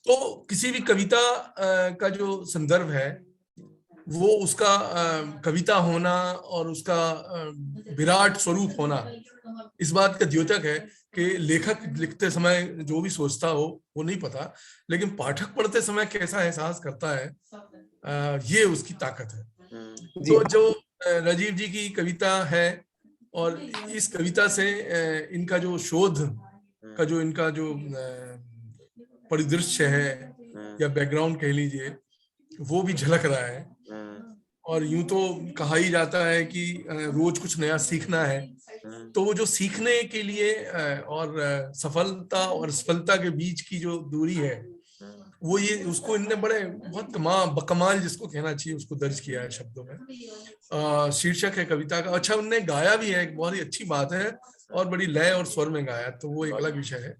तो किसी भी कविता का जो संदर्भ है वो उसका कविता होना और उसका विराट स्वरूप होना इस बात का द्योतक है कि लेखक लिखते समय जो भी सोचता हो वो नहीं पता, लेकिन पाठक पढ़ते समय कैसा एहसास करता है ये उसकी ताकत है। तो जो राजीव जी की कविता है और इस कविता से इनका जो शोध का जो इनका जो परिदृश्य है या बैकग्राउंड कह लीजिए वो भी झलक रहा है। और यूं तो कहा ही जाता है कि रोज कुछ नया सीखना है, तो वो जो सीखने के लिए और सफलता और सफलता के बीच की जो दूरी है वो ये उसको इनने बड़े बहुत कमाल जिसको कहना चाहिए उसको दर्ज किया है शब्दों में। शीर्षक है कविता का, अच्छा उनने गाया भी है, एक बहुत ही अच्छी बात है, और बड़ी लय और स्वर में गाया, तो वो एक अलग विषय है।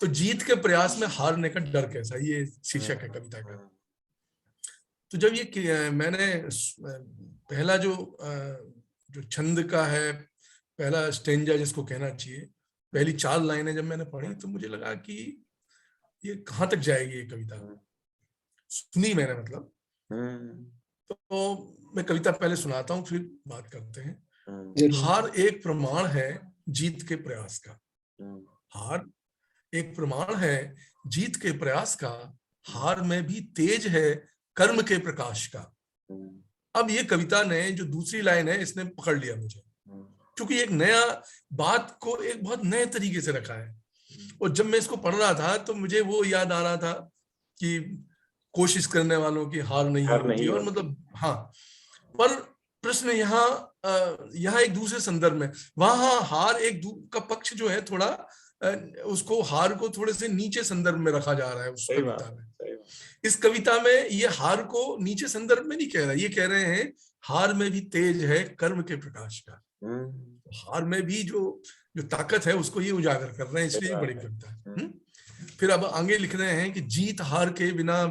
तो जीत के प्रयास में हारने का डर कैसा, ये शीर्षक है कविता का। तो जब ये मैंने पहला जो छंद का है, पहला स्टेंजा जिसको कहना चाहिए, पहली 4 लाइनें जब मैंने पढ़ी तो मुझे लगा कि ये कहाँ तक जाएगी ये कविता। सुनी मैंने मतलब, तो मैं कविता पहले सुनाता हूँ फिर बात करते हैं। हार एक प्रमाण है जीत के प्रयास का, हार एक प्रमाण है जीत के प्रयास का, हार में भी तेज है कर्म के प्रकाश का। अब ये कविता ने जो दूसरी लाइन है इसने पकड़ लिया मुझे, क्योंकि एक नया बात को एक बहुत नए तरीके से रखा है। और जब मैं इसको पढ़ रहा था तो मुझे वो याद आ रहा था कि कोशिश करने वालों की हार नहीं होती, और मतलब हाँ, पर प्रश्न यहाँ एक दूसरे संदर्भ में, वहां हार एक का पक्ष जो है थोड़ा उसको हार को थोड़े से नीचे संदर्भ में रखा जा रहा है उस कविता में। इस कविता में ये हार को नीचे संदर्भ में नहीं कह रहा, ये कह रहे हैं हार में भी तेज है कर्म के प्रकाश का। हार में भी जो ताकत है उसको ये उजागर कर रहे हैं, इसलिए बड़ी कविता है। फिर अब आगे लिख रहे हैं कि जीत हार के बिना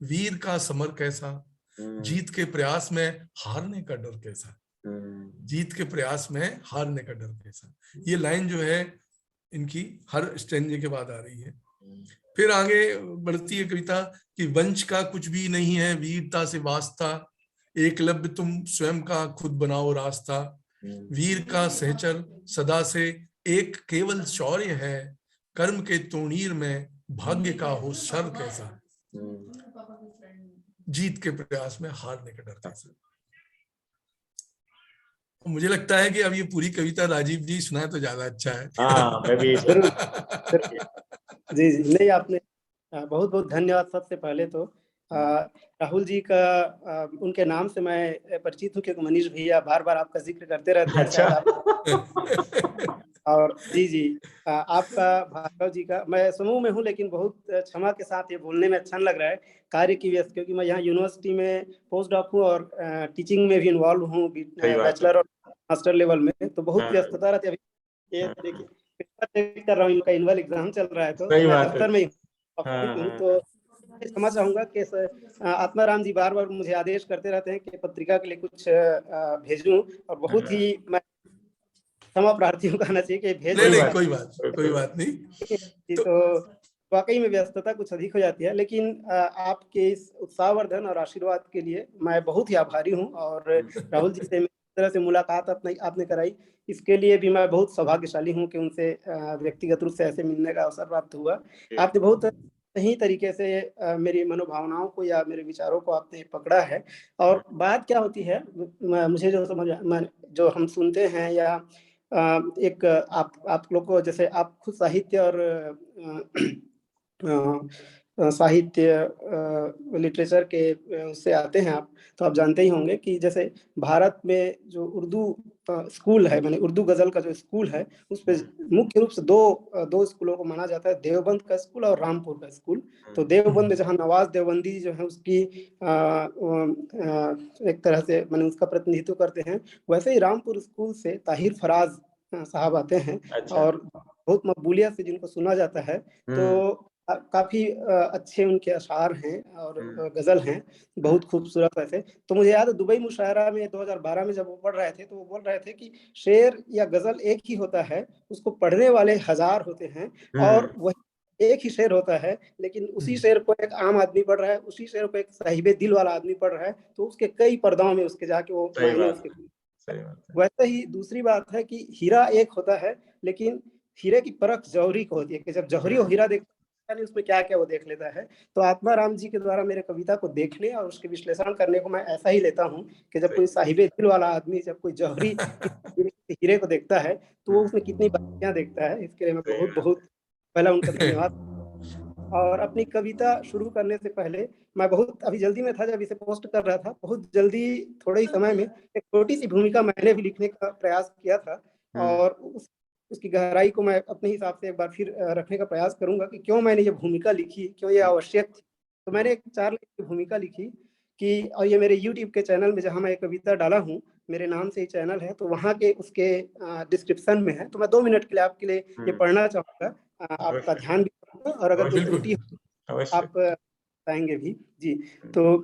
वीर का समर कैसा, जीत के प्रयास में हारने का डर कैसा, जीत के प्रयास में हारने का डर कैसा। ये लाइन जो है इनकी हर स्टेंजे के बाद आ रही है। फिर आगे बढ़ती है कविता कि वंश का कुछ भी नहीं है वीरता से वास्ता, एकलव्य तुम स्वयं का खुद बनाओ रास्ता, वीर का सहचर सदा से एक केवल शौर्य है, कर्म के तोड़ीर में भाग्य का हो शर कैसा, जीत के प्रयास में हारने का डर कैसा। मुझे लगता है कि अब ये पूरी कविता राजीव जी सुनाए तो ज्यादा अच्छा है। मैं भी जी जी नहीं, आपने बहुत बहुत धन्यवाद। सबसे पहले तो राहुल जी का उनके नाम से मैं परिचित हूँ क्योंकि मनीष भैया बार बार आपका जिक्र करते रहते हैं। अच्छा। और जी जी आपका, भार्गव जी का, मैं समूह में हूँ लेकिन बहुत क्षमा के साथ ये बोलने में अच्छा लग रहा है कार्य की व्यस्त, क्योंकि मैं यहाँ यूनिवर्सिटी में पोस्ट डॉक हूँ और टीचिंग में भी इन्वॉल्व हूँ बैचलर और मास्टर लेवल में, तो बहुत व्यस्तता रहती है। अभी ये देखिए कर रहा हूँ, इनका एनुअल एग्जाम चल रहा है तो मैं दफ्तर में हूँ। तो क्षमा चाहूंगा कि आत्माराम जी बार बार मुझे आदेश करते रहते हैं कि पत्रिका के लिए कुछ भेजूं, और बहुत ही मैं क्षमा प्रार्थी हूँ, कहना चाहिए कि भेज नहीं, कोई बात नहीं। तो वाकई में व्यस्तता कुछ अधिक हो जाती है, लेकिन आपके इस उत्साहवर्धन और आशीर्वाद के लिए मैं बहुत ही आभारी हूँ। और राहुल जी से इस तरह से मुलाकात आपने कराई, इसके लिए भी मैं बहुत सौभाग्यशाली हूँ कि उनसे व्यक्तिगत रूप से ऐसे मिलने का अवसर प्राप्त हुआ। आपने बहुत सही तरीके से मेरी मनोभावनाओं को या मेरे विचारों को आपने पकड़ा है। और बात क्या होती है, मुझे जो समझ जो हम सुनते हैं या एक आप लोग को, जैसे आप खुद साहित्य और साहित्य लिटरेचर के उससे आते हैं आप, तो आप जानते ही होंगे कि जैसे भारत में जो उर्दू स्कूल है, माने उर्दू गजल का जो स्कूल है, उस पे मुख्य रूप से दो स्कूलों को माना जाता है, देवबंद का स्कूल और रामपुर का स्कूल। तो देवबंद में जहाँ नवाज देवबंदी जो है उसकी एक तरह से मैंने उसका प्रतिनिधित्व करते हैं, वैसे ही रामपुर स्कूल से ताहिर फराज साहब आते हैं। अच्छा। और बहुत मकबूलियत से जिनको सुना जाता है। तो काफी अच्छे उनके अशार हैं और गजल हैं, बहुत खूबसूरत ऐसे। तो मुझे याद है दुबई मुशायरा में 2012 में जब वो पढ़ रहे थे तो वो बोल रहे थे कि शेर या गजल एक ही होता है, उसको पढ़ने वाले हजार होते हैं, और वही एक ही शेर होता है, लेकिन उसी शेर को एक आम आदमी पढ़ रहा है, उसी शेर को एक साहिबे दिल वाला आदमी पढ़ रहा है, तो उसके कई पर्दाओं में उसके जाके वो मायने उसके। वैसे ही दूसरी बात है कि हीरा एक होता है, लेकिन हीरे की परख जौहरी को होती है, कि जब जौहरी वो हीरा देखता है उसमें क्या क्या वो देख लेता है। तो आत्माराम जी के द्वारा मेरे कविता को देखने और उसके विश्लेषण करने को मैं ऐसा ही लेता हूँ कि जब कोई साहिबे दिल वाला आदमी, जब कोई जौहरी हीरे को देखता है तो वो उसमें कितनी बारिकियां देखता है। इसके लिए मैं बहुत बहुत पहला उनका धन्यवाद। और अपनी कविता शुरू करने से पहले मैं बहुत अभी जल्दी में था, जब इसे पोस्ट कर रहा था, बहुत जल्दी थोड़े ही समय में एक छोटी सी भूमिका मैंने भी लिखने का प्रयास किया था, और उसकी गहराई को मैं अपने हिसाब से एक बार फिर रखने का प्रयास करूंगा कि क्यों मैंने ये भूमिका लिखी, क्यों ये आवश्यक थी। तो मैंने एक 4 लाइन की भूमिका लिखी कि, और ये मेरे YouTube के चैनल में जहाँ मैं एक कविता डाला हूँ, मेरे नाम से ही चैनल है, तो वहाँ के उसके डिस्क्रिप्शन में है, तो मैं 2 मिनट के लिए आपके लिए ये पढ़ना चाहूंगा, आपका ध्यान भी रखूंगा, और अगर कोई त्रुटि आप बताएंगे भी जी। तो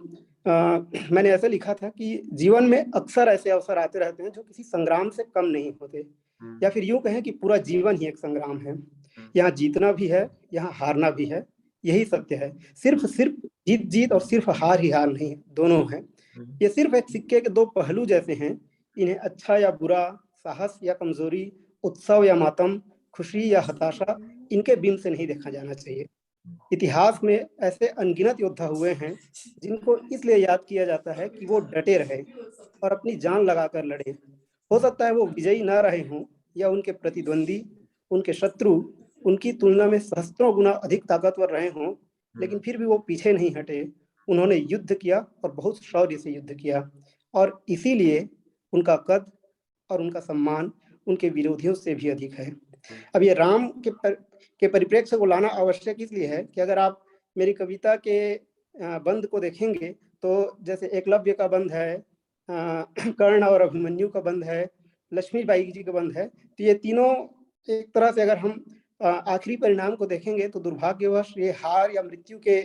मैंने ऐसे लिखा था कि जीवन में अक्सर ऐसे अवसर आते रहते हैं जो किसी संग्राम से कम नहीं होते, या फिर यूं कहें कि पूरा जीवन ही एक संग्राम है। यहाँ जीतना भी है, यहाँ हारना भी है, यही सत्य है। सिर्फ जीत जीत और सिर्फ हार ही हार नहीं, दोनों है। ये सिर्फ एक सिक्के के 2 पहलू जैसे हैं। इन्हें अच्छा या बुरा, साहस या कमजोरी, उत्सव या मातम, खुशी या हताशा, इनके बिन से नहीं देखा जाना चाहिए। इतिहास में ऐसे अनगिनत योद्धा हुए हैं जिनको इसलिए याद किया जाता है कि वो डटे रहे और अपनी जान लगाकर लड़े। हो सकता है वो विजयी ना रहे हों, या उनके प्रतिद्वंदी, उनके शत्रु उनकी तुलना में सहस्त्रों गुना अधिक ताकतवर रहे हों, लेकिन फिर भी वो पीछे नहीं हटे। उन्होंने युद्ध किया और बहुत शौर्य से युद्ध किया, और इसीलिए उनका कद और उनका सम्मान उनके विरोधियों से भी अधिक है। अब ये राम के परिप्रेक्ष्य को लाना आवश्यक इसलिए है कि अगर आप मेरी कविता के बंद को देखेंगे तो जैसे एकलव्य का बंद है, कर्ण और अभिमन्यु का बंद है, लक्ष्मीबाई जी का बंद है, तो ये तीनों एक तरह से अगर हम आखिरी परिणाम को देखेंगे तो दुर्भाग्यवश ये हार या मृत्यु के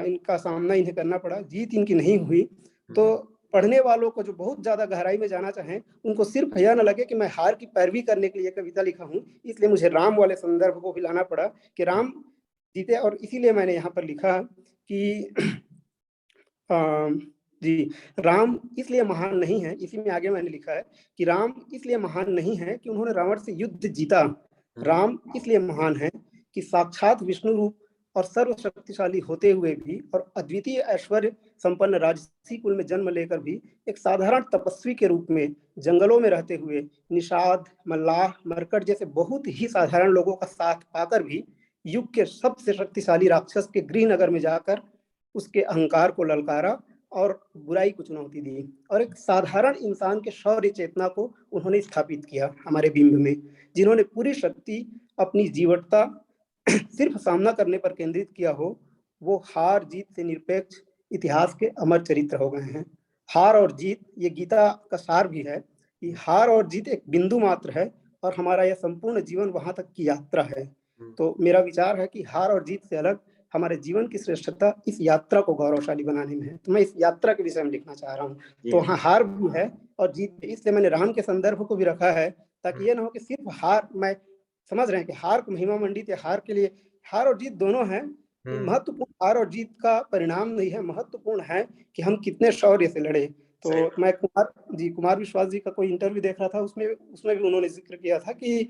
इनका सामना इन्हें करना पड़ा, जीत इनकी नहीं हुई। तो पढ़ने वालों को जो बहुत ज्यादा गहराई में जाना चाहें, उनको सिर्फ यह न लगे कि मैं हार की पैरवी करने के लिए कविता लिखा हूँ, इसलिए मुझे राम वाले संदर्भ को भी लाना पड़ा कि राम जीते। और इसीलिए मैंने यहाँ पर लिखा कि जी, राम इसलिए महान नहीं है, इसी में आगे मैंने लिखा है कि राम इसलिए महान नहीं है कि उन्होंने रावण से युद्ध जीता। राम इसलिए महान है कि साक्षात विष्णु रूप और सर्वशक्तिशाली होते हुए भी और अद्वितीय ऐश्वर्य संपन्न राजसी कुल में जन्म लेकर भी एक साधारण तपस्वी के रूप में जंगलों में रहते हुए निषाद, मल्लाह, मरकट जैसे बहुत ही साधारण लोगों का साथ पाकर भी युग के सबसे शक्तिशाली राक्षस के गृहनगर में जाकर उसके अहंकार को ललकारा और बुराई को चुनौती दी, और एक साधारण इंसान के शौर्य चेतना को उन्होंने स्थापित किया हमारे बिंब में, जिन्होंने पूरी शक्ति अपनी जीवटता सिर्फ सामना करने पर केंद्रित किया हो, वो हार जीत से निरपेक्ष इतिहास के अमर चरित्र हो गए हैं। हार और जीत, ये गीता का सार भी है कि हार और जीत एक बिंदु मात्र है और हमारा यह संपूर्ण जीवन वहां तक की यात्रा है। तो मेरा विचार है कि हार और जीत से अलग हमारे जीवन की श्रेष्ठता इस यात्रा को गौरवशाली बनाने में है। तो मैं इस यात्रा के विषय में लिखना चाह रहा हूँ। तो वहाँ हार भी है और जीत भी, इसलिए मैंने राम के संदर्भ को भी रखा है, ताकि ये ना हो कि सिर्फ हार, मैं समझ रहे हैं कि हार को महिमा मंडित या हार के लिए, हार और जीत दोनों हैं। महत्वपूर्ण हार और जीत का परिणाम नहीं है, महत्वपूर्ण है कि हम कितने शौर्य से लड़े। तो मैं कुमार विश्वास जी का कोई इंटरव्यू देख रहा था, उसमें भी उन्होंने जिक्र किया था कि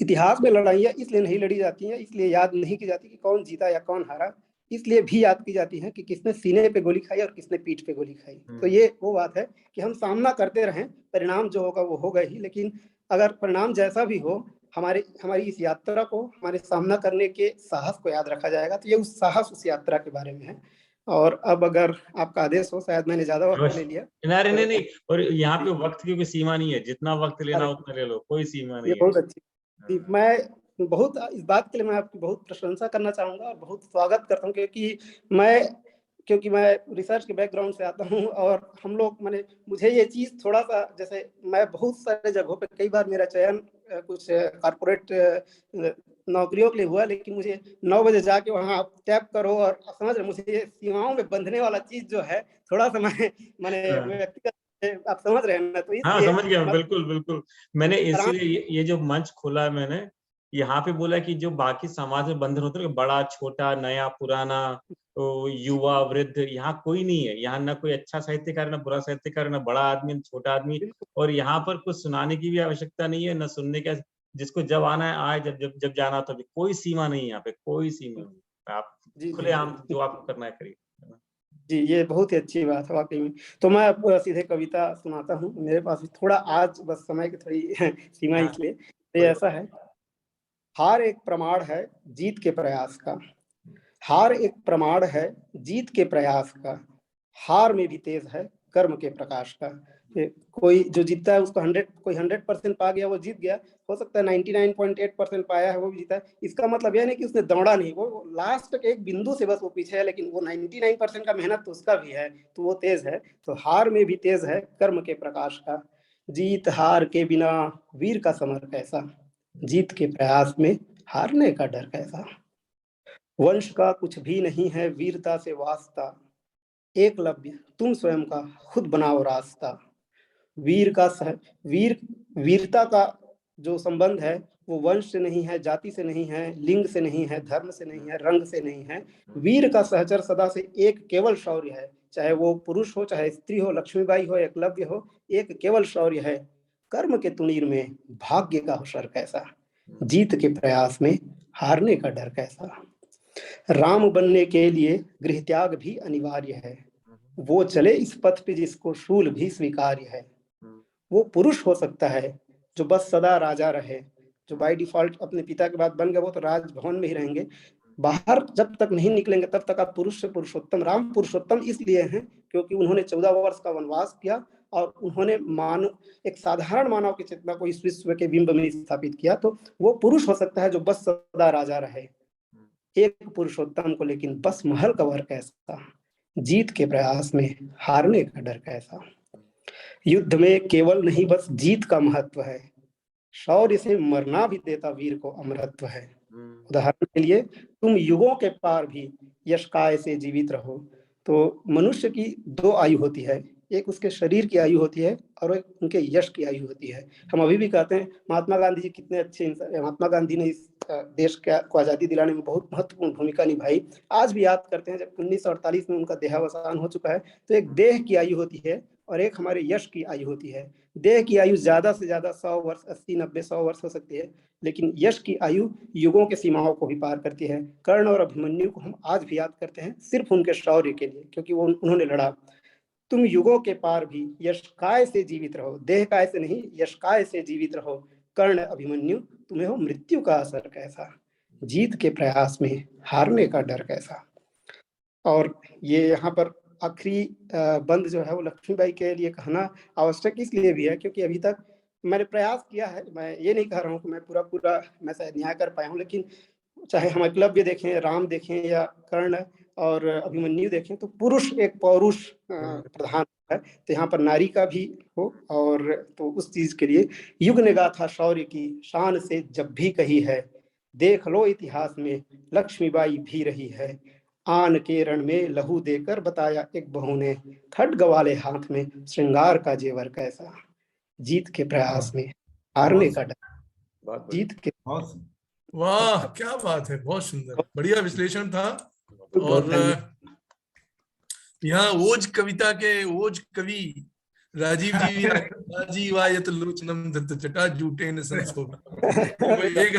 इतिहास में लड़ाइयाँ इसलिए नहीं लड़ी जाती हैं, इसलिए याद नहीं की जाती कि कौन जीता या कौन हारा, इसलिए भी याद की जाती है कि किसने सीने पे गोली खाई और किसने पीठ पे गोली खाई। तो ये वो बात है कि हम सामना करते रहें, परिणाम जो होगा वो होगा ही, लेकिन अगर परिणाम जैसा भी हो, हमारी इस यात्रा को, हमारे सामना करने के साहस को याद रखा जाएगा। तो ये उस साहस, उस यात्रा के बारे में है। और अब अगर आपका आदेश हो, शायद मैंने ज्यादा वक्त ले लिया। नहीं, और यहाँ पे वक्त की कोई सीमा नहीं है, जितना वक्त लेना उतना ले लो, कोई सीमा नहीं है। बहुत अच्छी, मैं बहुत इस बात के लिए मैं आपकी बहुत प्रशंसा करना चाहूंगा और बहुत स्वागत करता हूँ, क्योंकि मैं रिसर्च के बैकग्राउंड से आता हूँ, और हम लोग मुझे ये चीज थोड़ा सा, जैसे मैं बहुत सारे जगहों पे कई बार मेरा चयन कुछ कॉर्पोरेट नौकरियों के लिए हुआ, लेकिन मुझे 9 बजे जाके वहाँ टैप करो और समझ रहे, मुझे ये सीमाओं में बंधने वाला चीज जो है थोड़ा सा मैंने व्यक्तिगत, आप समझ रहे हैं ना, तो हाँ इसलिए समझ गया, बिल्कुल बिल्कुल। मैंने इसीलिए ये जो मंच खोला है मैंने यहाँ पे बोला कि जो बाकी समाज में बंधन होते हैं, बड़ा छोटा, नया पुराना, तो युवा वृद्ध, यहाँ कोई नहीं है। यहाँ ना कोई अच्छा साहित्यकार, ना बुरा साहित्यकार, ना बड़ा आदमी, ना छोटा आदमी। और यहाँ पर कुछ सुनाने की भी आवश्यकता नहीं है, ना सुनने का। जिसको जब आना है आए, जब जब जब जाना तो भी कोई सीमा नहीं है यहाँ पे, कोई सीमा नहीं। आप खुलेआम जो आपको करना है करिए। जी, ये बहुत ही अच्छी बात है वाकई में। तो मैं अब सीधे कविता सुनाता हूँ। मेरे पास भी थोड़ा आज बस समय की थोड़ी सीमा, इसलिए तो ये ऐसा है। हार एक प्रमाण है जीत के प्रयास का, हार एक प्रमाण है जीत के प्रयास का, हार में भी तेज है कर्म के प्रकाश का। कोई जो जीतता है उसको 100% पा गया, वो जीत गया। हो सकता है 99.8% पाया है, वो भी जीता है। इसका मतलब यह नहीं कि उसने दौड़ा नहीं, वो लास्ट के एक बिंदु से बस वो पीछे है, लेकिन वो 99% का मेहनत तो उसका भी है, तो वो तेज है। तो हार में भी तेज है कर्म के प्रकाश का, जीत हार के बिना वीर का समर कैसा, जीत के प्रयास में हारने का डर कैसा। वंश का कुछ भी नहीं है वीरता से वास्ता, एकलव्य तुम स्वयं का खुद बनाओ रास्ता। वीरता का जो संबंध है वो वंश से नहीं है, जाति से नहीं है, लिंग से नहीं है, धर्म से नहीं है, रंग से नहीं है। वीर का सहचर सदा से एक केवल शौर्य है, चाहे वो पुरुष हो, चाहे स्त्री हो, लक्ष्मीबाई हो, एकलव्य हो, एक केवल शौर्य है। कर्म के तुनीर में भाग्य का हुशर कैसा, जीत के प्रयास में हारने का डर कैसा। राम बनने के लिए गृह त्याग भी अनिवार्य है, वो चले इस पथ पे जिसको शूल भी स्वीकार्य है। वो पुरुष हो सकता है जो बस सदा राजा रहे, जो बाय डिफॉल्ट अपने पिता के बाद बन गए, वो तो राजभवन में ही रहेंगे। बाहर जब तक नहीं निकलेंगे तब तक आप पुरुष से पुरुषोत्तम। राम पुरुषोत्तम इसलिए हैं क्योंकि उन्होंने 14 वर्ष का वनवास किया और उन्होंने एक साधारण मानव की चेतना को इस विश्व के बिंब में स्थापित किया। तो वो पुरुष हो सकता है जो बस सदा राजा रहे, एक पुरुषोत्तम को लेकिन बस महल का वर कैसा, जीत के प्रयास में हारने का डर कैसा। युद्ध में केवल नहीं बस जीत का महत्व है, शौर्य से मरना भी देता वीर को अमरत्व है। उदाहरण के लिए तुम युगों के पार भी यशकाय से जीवित रहो। तो मनुष्य की 2 आयु होती है, एक उसके शरीर की आयु होती है और एक उनके यश की आयु होती है। हम अभी भी कहते हैं महात्मा गांधी जी कितने अच्छे इंसान, महात्मा गांधी ने इस देश को आज़ादी दिलाने में बहुत महत्वपूर्ण भूमिका निभाई। आज भी याद करते हैं, जब 1948 में उनका देहावसान हो चुका है। तो एक देह की आयु होती है और एक हमारे यश की आयु होती है। देह की आयु ज्यादा से ज्यादा 100 वर्ष, 80, 90, 100 वर्ष हो सकती है, लेकिन यश की आयु युगों के सीमाओं को भी पार करती है। कर्ण और अभिमन्यु को हम आज भी याद करते हैं सिर्फ उनके शौर्य के लिए, क्योंकि वो उन्होंने लड़ा। तुम युगों के पार भी यशकाय से जीवित रहो, देह काय से नहीं, यशकाय से जीवित रहो। कर्ण अभिमन्यु तुम्हें हो मृत्यु का असर कैसा, जीत के प्रयास में हारने का डर कैसा। और ये यहाँ पर आखिरी बंद जो है वो लक्ष्मीबाई के लिए कहना आवश्यक इसलिए भी है क्योंकि अभी तक मैंने प्रयास किया है, मैं ये नहीं कह रहा हूँ कि मैं पूरा मैं शायद न्याय कर पाया हूँ, लेकिन चाहे हम एकलव्य देखें, राम देखें या कर्ण और अभिमन्यु देखें, तो पुरुष एक पौरुष प्रधान है। तो यहाँ पर नारी का भी हो, और तो उस चीज के लिए युग ने गाथा शौर्य की शान से जब भी कही है, देख लो इतिहास में लक्ष्मीबाई भी रही है। आन के रण में लहू देकर बताया एक बहू ने, खड्ग वाले हाथ में श्रृंगार का जेवर कैसा, जीत के प्रयास में हारने का डर, जीत के। वाह क्या बात है, बहुत सुंदर, बढ़िया विश्लेषण था। और यहाँ ओज कविता के ओज कवि राजीव जी, राजीवायत लोचनम दत्त जटा जूटे न संसो, एक